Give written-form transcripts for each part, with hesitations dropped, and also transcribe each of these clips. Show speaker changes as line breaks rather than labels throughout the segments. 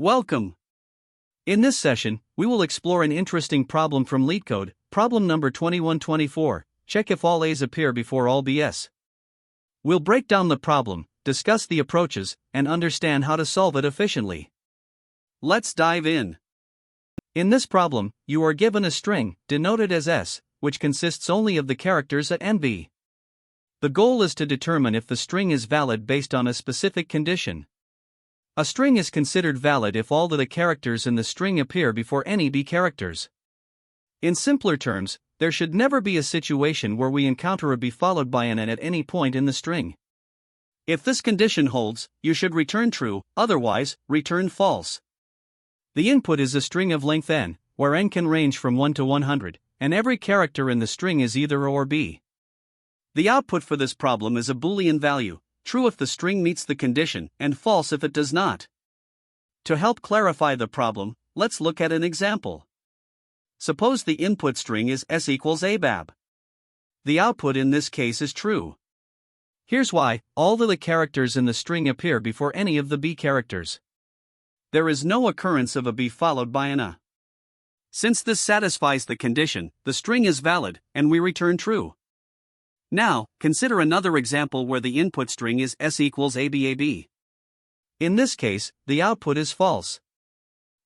Welcome! In this session, we will explore an interesting problem from LeetCode, problem number 2124, check if all A's appear before all B's. We'll break down the problem, discuss the approaches, and understand how to solve it efficiently. Let's dive in. In this problem, you are given a string, denoted as S, which consists only of the characters A and B. The goal is to determine if the string is valid based on a specific condition. A string is considered valid if all of the characters in the string appear before any B characters. In simpler terms, there should never be a situation where we encounter a B followed by an N at any point in the string. If this condition holds, you should return true, otherwise, return false. The input is a string of length n, where n can range from 1 to 100, and every character in the string is either A or B. The output for this problem is a Boolean value, true if the string meets the condition, and false if it does not. To help clarify the problem, let's look at an example. Suppose the input string is S equals ABAB. The output in this case is true. Here's why: all of the characters in the string appear before any of the B characters. There is no occurrence of a B followed by an A. Since this satisfies the condition, the string is valid, and we return true. Now, consider another example where the input string is S equals ABAB. In this case, the output is false.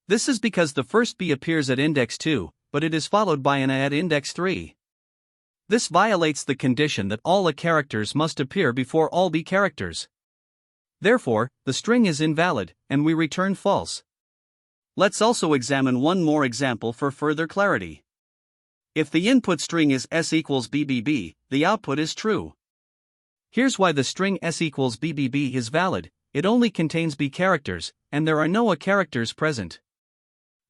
This is because the first B appears at index 2, but it is followed by an A at index 3. This violates the condition that all A characters must appear before all B characters. Therefore, the string is invalid, and we return false. Let's also examine one more example for further clarity. If the input string is S equals BBB, the output is true. Here's why the string S equals BBB is valid: it only contains B characters, and there are no A characters present.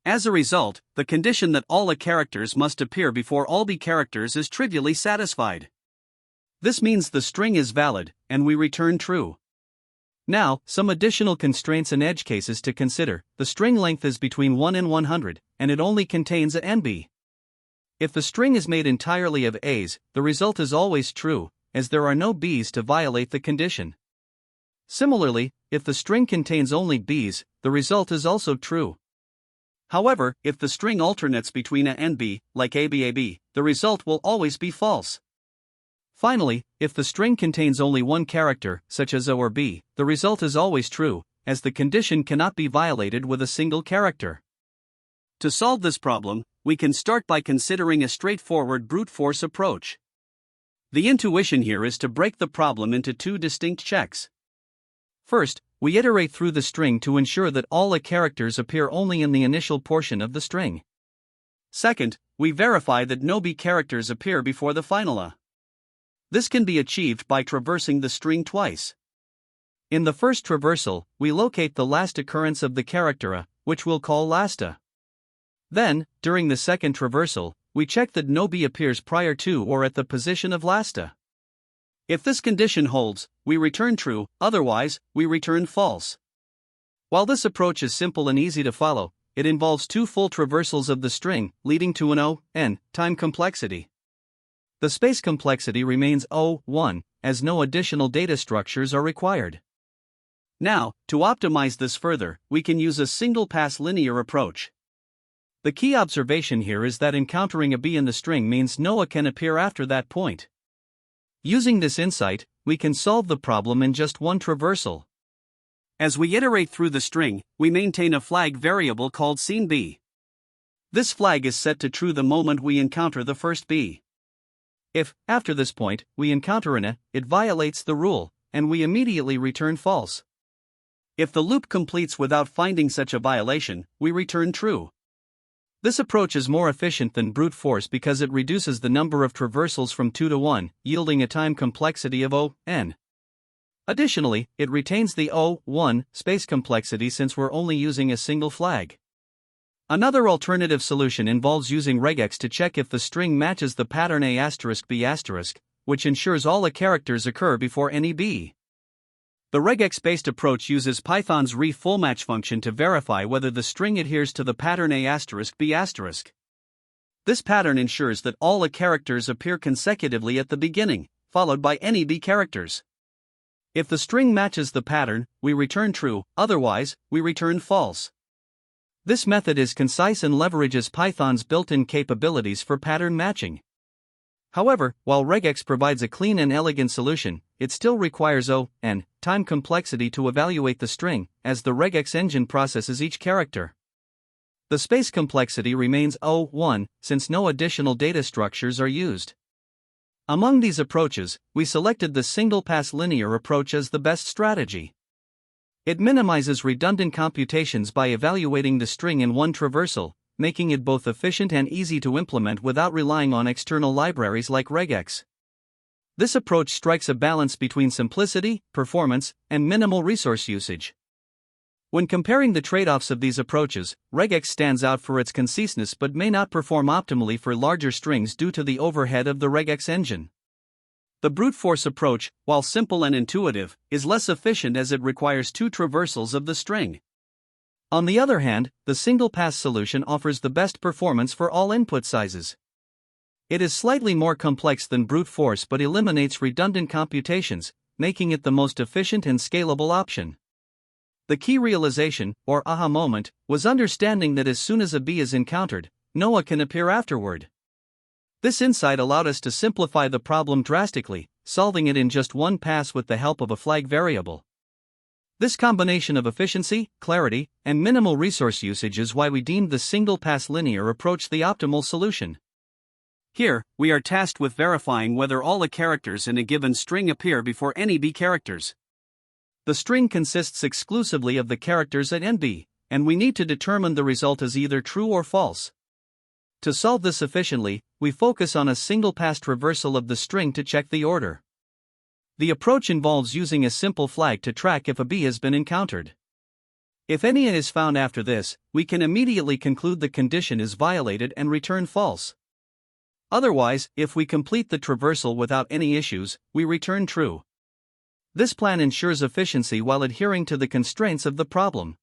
As a result, the condition that all A characters must appear before all B characters is trivially satisfied. This means the string is valid, and we return true. Now, some additional constraints and edge cases to consider. The string length is between 1 and 100, and it only contains A and B. If the string is made entirely of A's, the result is always true, as there are no B's to violate the condition. Similarly, if the string contains only B's, the result is also true. However, if the string alternates between A and B, like ABAB, the result will always be false. Finally, if the string contains only one character, such as A or B, the result is always true, as the condition cannot be violated with a single character. To solve this problem, we can start by considering a straightforward brute force approach. The intuition here is to break the problem into two distinct checks. First, we iterate through the string to ensure that all A characters appear only in the initial portion of the string. Second, we verify that no B characters appear before the final A. This can be achieved by traversing the string twice. In the first traversal, we locate the last occurrence of the character A, which we'll call last A. Then, during the second traversal, we check that no B appears prior to or at the position of last A. If this condition holds, we return true, otherwise, we return false. While this approach is simple and easy to follow, it involves two full traversals of the string, leading to an O(n) time complexity. The space complexity remains O(1), as no additional data structures are required. Now, to optimize this further, we can use a single-pass linear approach. The key observation here is that encountering a B in the string means no A can appear after that point. Using this insight, we can solve the problem in just one traversal. As we iterate through the string, we maintain a flag variable called scene_B. This flag is set to true the moment we encounter the first B. If, after this point, we encounter an A, it violates the rule, and we immediately return false. If the loop completes without finding such a violation, we return true. This approach is more efficient than brute force because it reduces the number of traversals from 2 to 1, yielding a time complexity of O(n). Additionally, it retains the O(1) space complexity since we're only using a single flag. Another alternative solution involves using regex to check if the string matches the pattern A*B*, which ensures all A characters occur before any B. The regex-based approach uses Python's re-fullmatch function to verify whether the string adheres to the pattern A*B*. This pattern ensures that all A characters appear consecutively at the beginning, followed by any B characters. If the string matches the pattern, we return true, otherwise, we return false. This method is concise and leverages Python's built-in capabilities for pattern matching. However, while regex provides a clean and elegant solution, it still requires time complexity to evaluate the string, as the regex engine processes each character. The space complexity remains O(1), since no additional data structures are used. Among these approaches, we selected the single-pass linear approach as the best strategy. It minimizes redundant computations by evaluating the string in one traversal, making it both efficient and easy to implement without relying on external libraries like regex. This approach strikes a balance between simplicity, performance, and minimal resource usage. When comparing the trade-offs of these approaches, regex stands out for its conciseness but may not perform optimally for larger strings due to the overhead of the regex engine. The brute force approach, while simple and intuitive, is less efficient as it requires two traversals of the string. On the other hand, the single-pass solution offers the best performance for all input sizes. It is slightly more complex than brute force but eliminates redundant computations, making it the most efficient and scalable option. The key realization, or aha moment, was understanding that as soon as a bee is encountered, Noah can appear afterward. This insight allowed us to simplify the problem drastically, solving it in just one pass with the help of a flag variable. This combination of efficiency, clarity, and minimal resource usage is why we deemed the single-pass linear approach the optimal solution. Here, we are tasked with verifying whether all the characters in a given string appear before any b characters. The string consists exclusively of the characters at nb, and we need to determine the result as either true or false. To solve this efficiently, we focus on a single-pass traversal of the string to check the order. The approach involves using a simple flag to track if a bee has been encountered. If any is found after this, we can immediately conclude the condition is violated and return false. Otherwise, if we complete the traversal without any issues, we return true. This plan ensures efficiency while adhering to the constraints of the problem.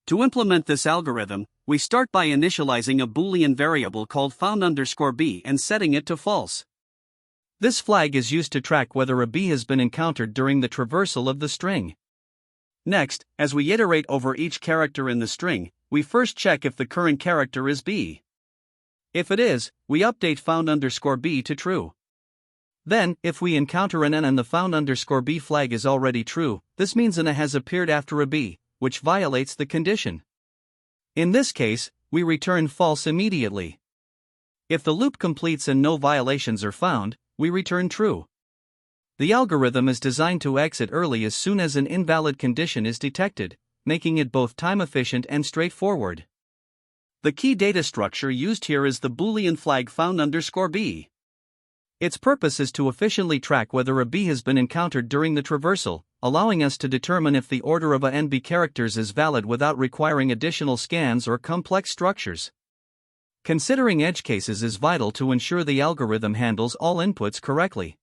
To implement this algorithm, we start by initializing a Boolean variable called found_b and setting it to false. This flag is used to track whether a bee has been encountered during the traversal of the string. Next, as we iterate over each character in the string, we first check if the current character is b. If it is, we update found_b to true. Then, if we encounter an n and the found_b flag is already true, this means an a has appeared after a b, which violates the condition. In this case, we return false immediately. If the loop completes and no violations are found, we return true. The algorithm is designed to exit early as soon as an invalid condition is detected, making it both time efficient and straightforward. The key data structure used here is the Boolean flag found_b. Its purpose is to efficiently track whether a bee has been encountered during the traversal, allowing us to determine if the order of a nb characters is valid without requiring additional scans or complex structures. Considering edge cases is vital to ensure the algorithm handles all inputs correctly.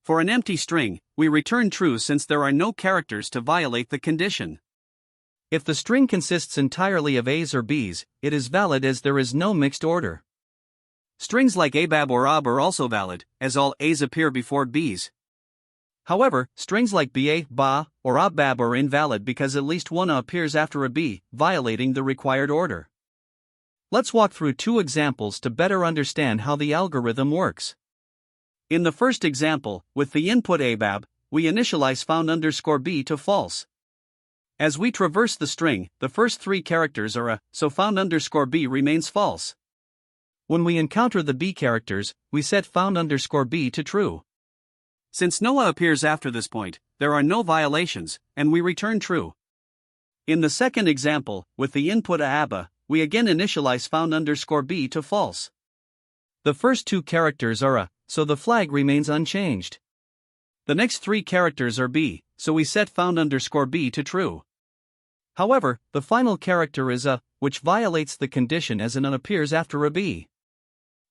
For an empty string, we return true since there are no characters to violate the condition. If the string consists entirely of a's or b's, it is valid as there is no mixed order. Strings like abab or ab are also valid, as all a's appear before b's. However, strings like ba, ba, or abab are invalid because at least one a appears after a b, violating the required order. Let's walk through two examples to better understand how the algorithm works. In the first example, with the input abab, we initialize found_b to false. As we traverse the string, the first three characters are a, so found_b remains false. When we encounter the b characters, we set found_b to true. Since Noah appears after this point, there are no violations, and we return true. In the second example, with the input a, we again initialize found_b to false. The first two characters are a, so the flag remains unchanged. The next three characters are b, so we set found_b to true. However, the final character is a, which violates the condition as an appears after a b.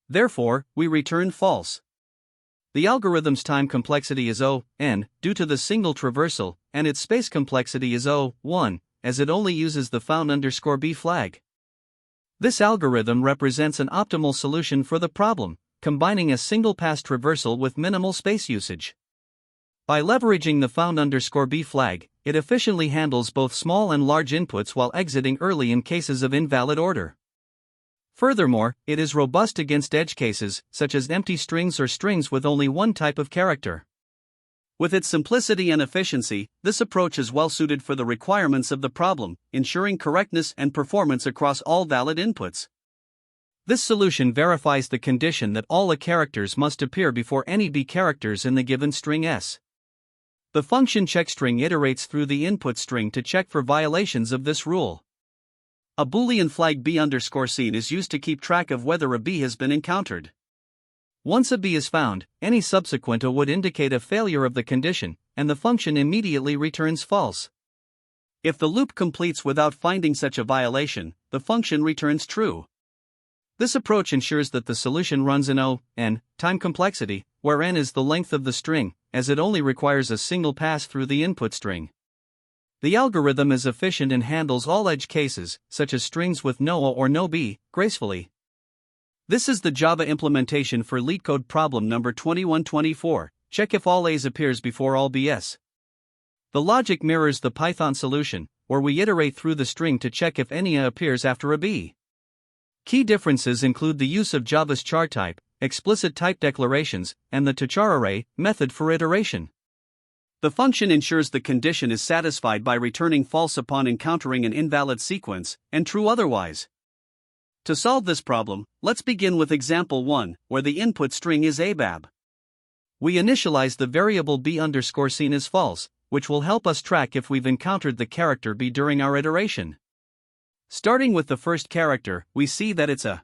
Therefore, we return false. The algorithm's time complexity is O(n) due to the single traversal, and its space complexity is O(1), as it only uses the found_b flag. This algorithm represents an optimal solution for the problem, combining a single-pass traversal with minimal space usage. By leveraging the found_b flag, it efficiently handles both small and large inputs while exiting early in cases of invalid order. Furthermore, it is robust against edge cases, such as empty strings or strings with only one type of character. With its simplicity and efficiency, this approach is well suited for the requirements of the problem, ensuring correctness and performance across all valid inputs. This solution verifies the condition that all A characters must appear before any B characters in the given string S. The function checkString iterates through the input string to check for violations of this rule. A Boolean flag b_seen is used to keep track of whether a B has been encountered. Once a B is found, any subsequent A would indicate a failure of the condition, and the function immediately returns false. If the loop completes without finding such a violation, the function returns true. This approach ensures that the solution runs in O(n) time complexity, where n is the length of the string, as it only requires a single pass through the input string. The algorithm is efficient and handles all edge cases, such as strings with no A or no B, gracefully. This is the Java implementation for LeetCode problem number 2124. Check if all A's appears before all B's. The logic mirrors the Python solution, where we iterate through the string to check if any A appears after a B. Key differences include the use of Java's char type, explicit type declarations, and the toCharArray method for iteration. The function ensures the condition is satisfied by returning false upon encountering an invalid sequence, and true otherwise. To solve this problem, let's begin with example 1, where the input string is ABAB. We initialize the variable b_seen as false, which will help us track if we've encountered the character B during our iteration. Starting with the first character, we see that it's A.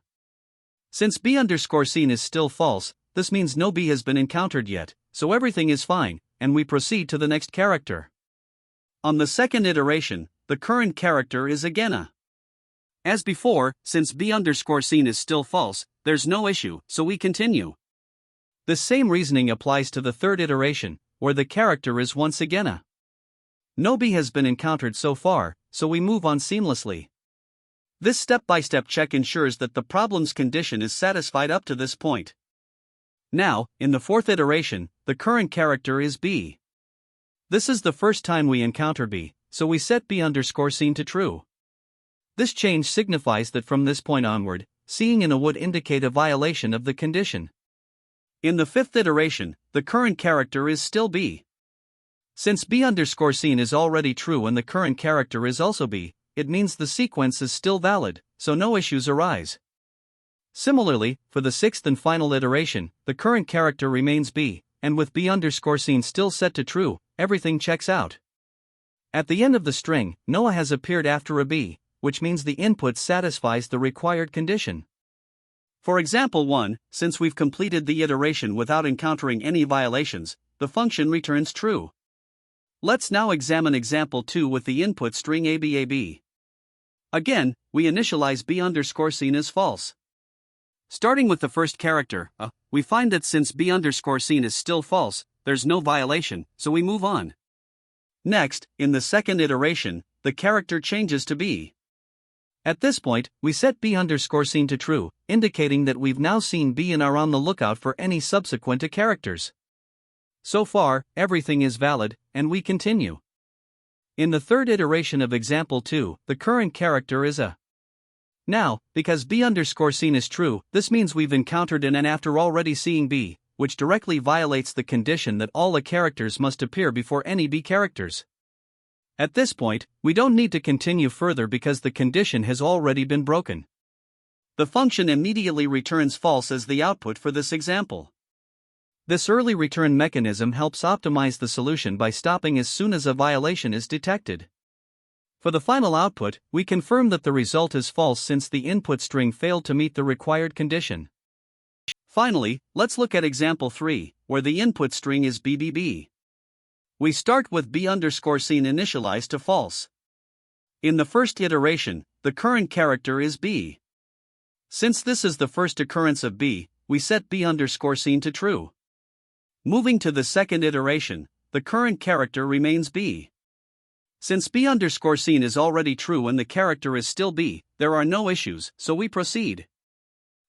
Since b_seen is still false, this means no B has been encountered yet, so everything is fine, and we proceed to the next character. On the second iteration, the current character is again A. As before, since b_seen is still false, there's no issue, so we continue. The same reasoning applies to the third iteration, where the character is once again A. No B has been encountered so far, so we move on seamlessly. This step-by-step check ensures that the problem's condition is satisfied up to this point. Now, in the fourth iteration, the current character is B. This is the first time we encounter B, so we set b_seen to true. This change signifies that from this point onward, seeing an A would indicate a violation of the condition. In the fifth iteration, the current character is still B. Since b_seen is already true and the current character is also B, it means the sequence is still valid, so no issues arise. Similarly, for the sixth and final iteration, the current character remains B, and with b_seen still set to true, everything checks out. At the end of the string, no A has appeared after a B, which means the input satisfies the required condition. For example 1, since we've completed the iteration without encountering any violations, the function returns true. Let's now examine example 2 with the input string ABAB. Again, we initialize b_seen as false. Starting with the first character, A, we find that since b_seen is still false, there's no violation, so we move on. Next, in the second iteration, the character changes to B. At this point, we set b_seen to true, indicating that we've now seen B and are on the lookout for any subsequent A characters. So far, everything is valid, and we continue. In the third iteration of example 2, the current character is A. Now, because b_seen is true, this means we've encountered an N after already seeing B, which directly violates the condition that all A characters must appear before any B characters. At this point, we don't need to continue further because the condition has already been broken. The function immediately returns false as the output for this example. This early return mechanism helps optimize the solution by stopping as soon as a violation is detected. For the final output, we confirm that the result is false since the input string failed to meet the required condition. Finally, let's look at example 3, where the input string is BBB. We start with b_seen initialized to false. In the first iteration, the current character is B. Since this is the first occurrence of B, we set b_seen to true. Moving to the second iteration, the current character remains B. Since b_seen is already true and the character is still B, there are no issues, so we proceed.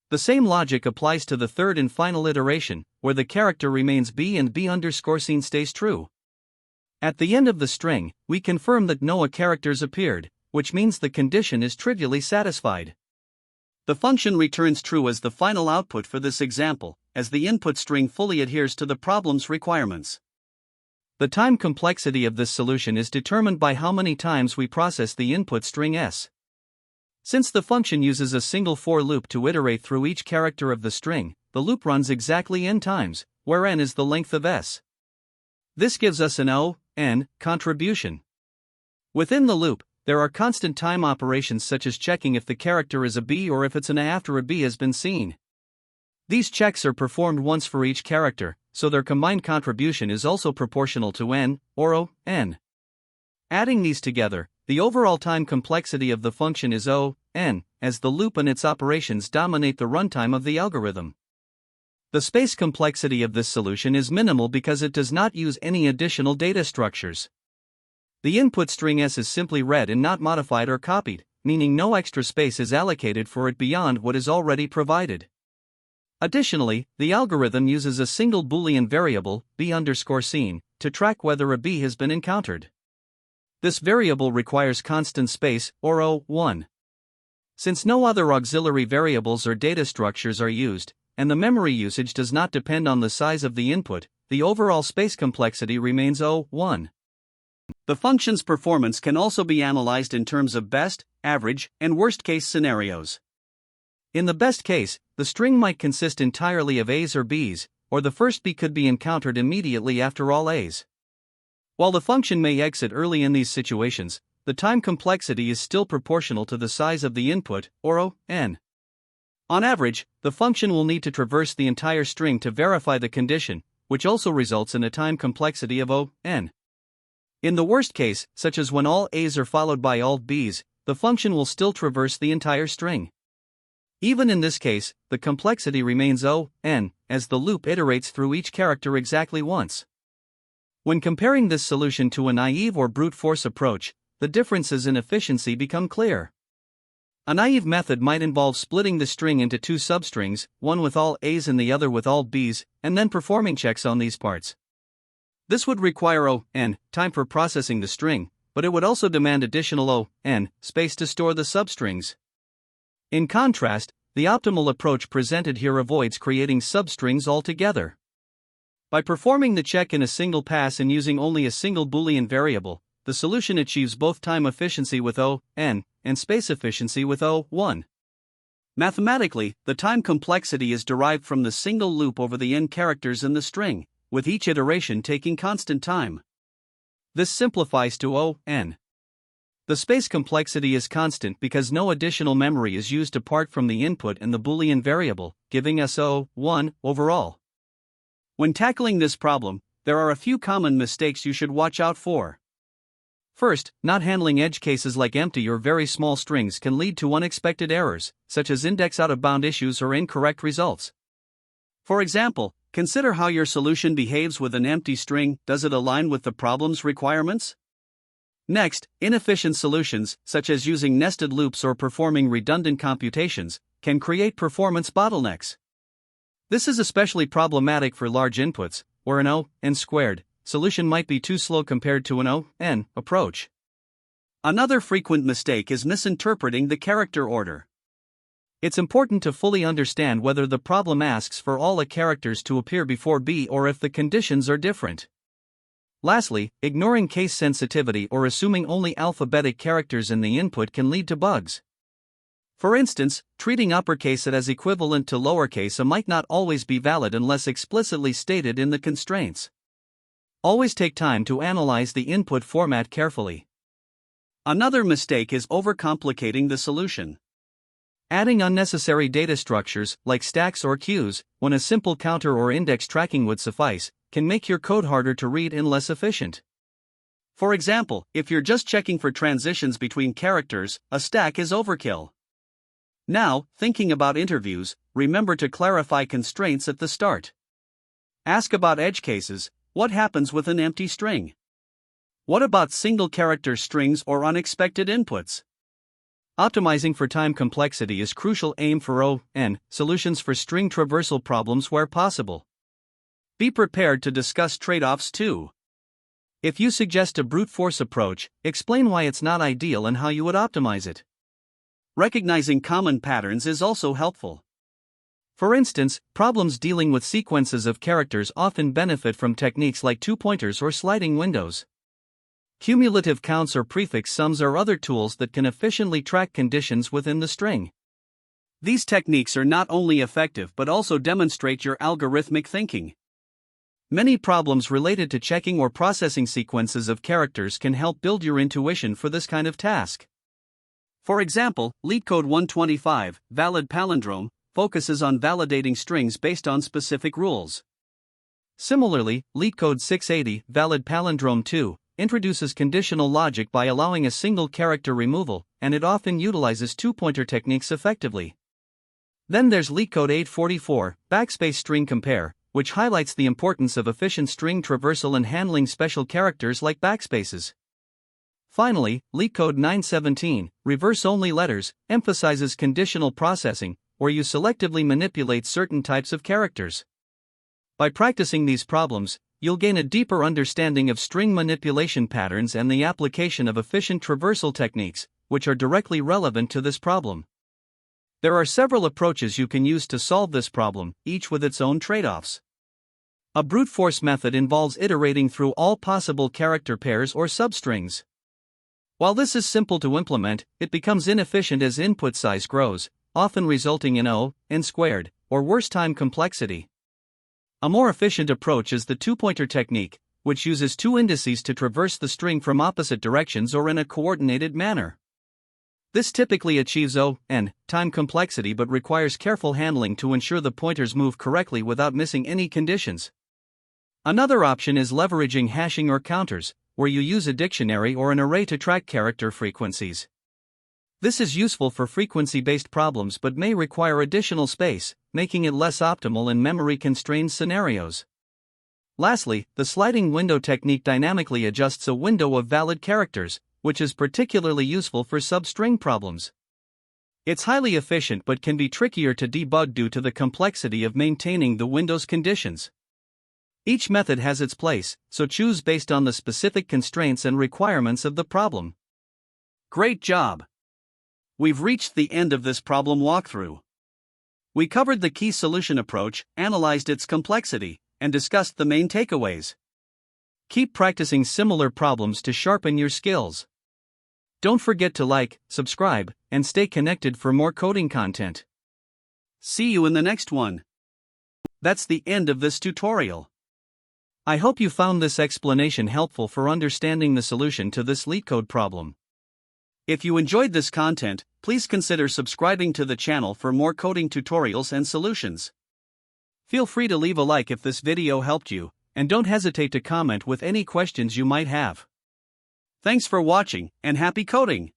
The same logic applies to the third and final iteration, where the character remains b and b_scene stays true. At the end of the string, we confirm that no characters appeared, which means the condition is trivially satisfied. The function returns true as the final output for this example, as the input string fully adheres to the problem's requirements. The time complexity of this solution is determined by how many times we process the input string s. Since the function uses a single for loop to iterate through each character of the string, the loop runs exactly n times, where n is the length of s. This gives us an O(n) contribution. Within the loop, there are constant time operations such as checking if the character is a b or if it's an a after a b has been seen. These checks are performed once for each character, so their combined contribution is also proportional to n, or O(n). Adding these together, the overall time complexity of the function is O(n), as the loop and its operations dominate the runtime of the algorithm. The space complexity of this solution is minimal because it does not use any additional data structures. The input string s is simply read and not modified or copied, meaning no extra space is allocated for it beyond what is already provided. Additionally, the algorithm uses a single Boolean variable, b_scene, to track whether a b has been encountered. This variable requires constant space, or O(1). Since no other auxiliary variables or data structures are used, and the memory usage does not depend on the size of the input, the overall space complexity remains O(1). The function's performance can also be analyzed in terms of best, average, and worst-case scenarios. In the best case, the string might consist entirely of a's or b's, or the first b could be encountered immediately after all a's. While the function may exit early in these situations, the time complexity is still proportional to the size of the input, or O(n). On average, the function will need to traverse the entire string to verify the condition, which also results in a time complexity of O(n). In the worst case, such as when all a's are followed by all b's, the function will still traverse the entire string. Even in this case, the complexity remains O(n), as the loop iterates through each character exactly once. When comparing this solution to a naive or brute force approach, the differences in efficiency become clear. A naive method might involve splitting the string into two substrings, one with all a's and the other with all b's, and then performing checks on these parts. This would require O(n) time for processing the string, but it would also demand additional O(n) space to store the substrings. In contrast, the optimal approach presented here avoids creating substrings altogether. By performing the check in a single pass and using only a single Boolean variable, the solution achieves both time efficiency with O(n) and space efficiency with O(1). Mathematically, the time complexity is derived from the single loop over the n characters in the string, with each iteration taking constant time. This simplifies to O(n). The space complexity is constant because no additional memory is used apart from the input and the Boolean variable, giving us O(1) overall. When tackling this problem, there are a few common mistakes you should watch out for. First, not handling edge cases like empty or very small strings can lead to unexpected errors, such as index out-of-bound issues or incorrect results. For example, consider how your solution behaves with an empty string. Does it align with the problem's requirements? Next, inefficient solutions, such as using nested loops or performing redundant computations, can create performance bottlenecks. This is especially problematic for large inputs, where an O(n)² solution might be too slow compared to an O(n) approach. Another frequent mistake is misinterpreting the character order. It's important to fully understand whether the problem asks for all A characters to appear before B or if the conditions are different. Lastly, ignoring case sensitivity or assuming only alphabetic characters in the input can lead to bugs. For instance, treating uppercase A as equivalent to lowercase a might not always be valid unless explicitly stated in the constraints. Always take time to analyze the input format carefully. Another mistake is overcomplicating the solution. Adding unnecessary data structures, like stacks or queues, when a simple counter or index tracking would suffice, can make your code harder to read and less efficient. For example, if you're just checking for transitions between characters, a stack is overkill. Now, thinking about interviews, remember to clarify constraints at the start. Ask about edge cases. What happens with an empty string? What about single character strings or unexpected inputs? Optimizing for time complexity is crucial. Aim for O(n) solutions for string traversal problems where possible. Be prepared to discuss trade-offs too. If you suggest a brute force approach, explain why it's not ideal and how you would optimize it. Recognizing common patterns is also helpful. For instance, problems dealing with sequences of characters often benefit from techniques like two-pointers or sliding windows. Cumulative counts or prefix sums are other tools that can efficiently track conditions within the string. These techniques are not only effective but also demonstrate your algorithmic thinking. Many problems related to checking or processing sequences of characters can help build your intuition for this kind of task. For example, LeetCode 125, Valid Palindrome, focuses on validating strings based on specific rules. Similarly, LeetCode 680, Valid Palindrome 2, introduces conditional logic by allowing a single character removal, and it often utilizes two-pointer techniques effectively. Then there's LeetCode 844, Backspace String Compare, which highlights the importance of efficient string traversal and handling special characters like backspaces. Finally, LeetCode 917, Reverse-Only Letters, emphasizes conditional processing, where you selectively manipulate certain types of characters. By practicing these problems, you'll gain a deeper understanding of string manipulation patterns and the application of efficient traversal techniques, which are directly relevant to this problem. There are several approaches you can use to solve this problem, each with its own trade-offs. A brute force method involves iterating through all possible character pairs or substrings. While this is simple to implement, it becomes inefficient as input size grows, often resulting in O(n) squared, or worse time complexity. A more efficient approach is the two-pointer technique, which uses two indices to traverse the string from opposite directions or in a coordinated manner. This typically achieves O(n) time complexity but requires careful handling to ensure the pointers move correctly without missing any conditions. Another option is leveraging hashing or counters, where you use a dictionary or an array to track character frequencies. This is useful for frequency-based problems but may require additional space, making it less optimal in memory-constrained scenarios. Lastly, the sliding window technique dynamically adjusts a window of valid characters, which is particularly useful for substring problems. It's highly efficient but can be trickier to debug due to the complexity of maintaining the window's conditions. Each method has its place, so choose based on the specific constraints and requirements of the problem. Great job! We've reached the end of this problem walkthrough. We covered the key solution approach, analyzed its complexity, and discussed the main takeaways. Keep practicing similar problems to sharpen your skills. Don't forget to like, subscribe, and stay connected for more coding content. See you in the next one. That's the end of this tutorial. I hope you found this explanation helpful for understanding the solution to this LeetCode problem. If you enjoyed this content, please consider subscribing to the channel for more coding tutorials and solutions. Feel free to leave a like if this video helped you, and don't hesitate to comment with any questions you might have. Thanks for watching, and happy coding!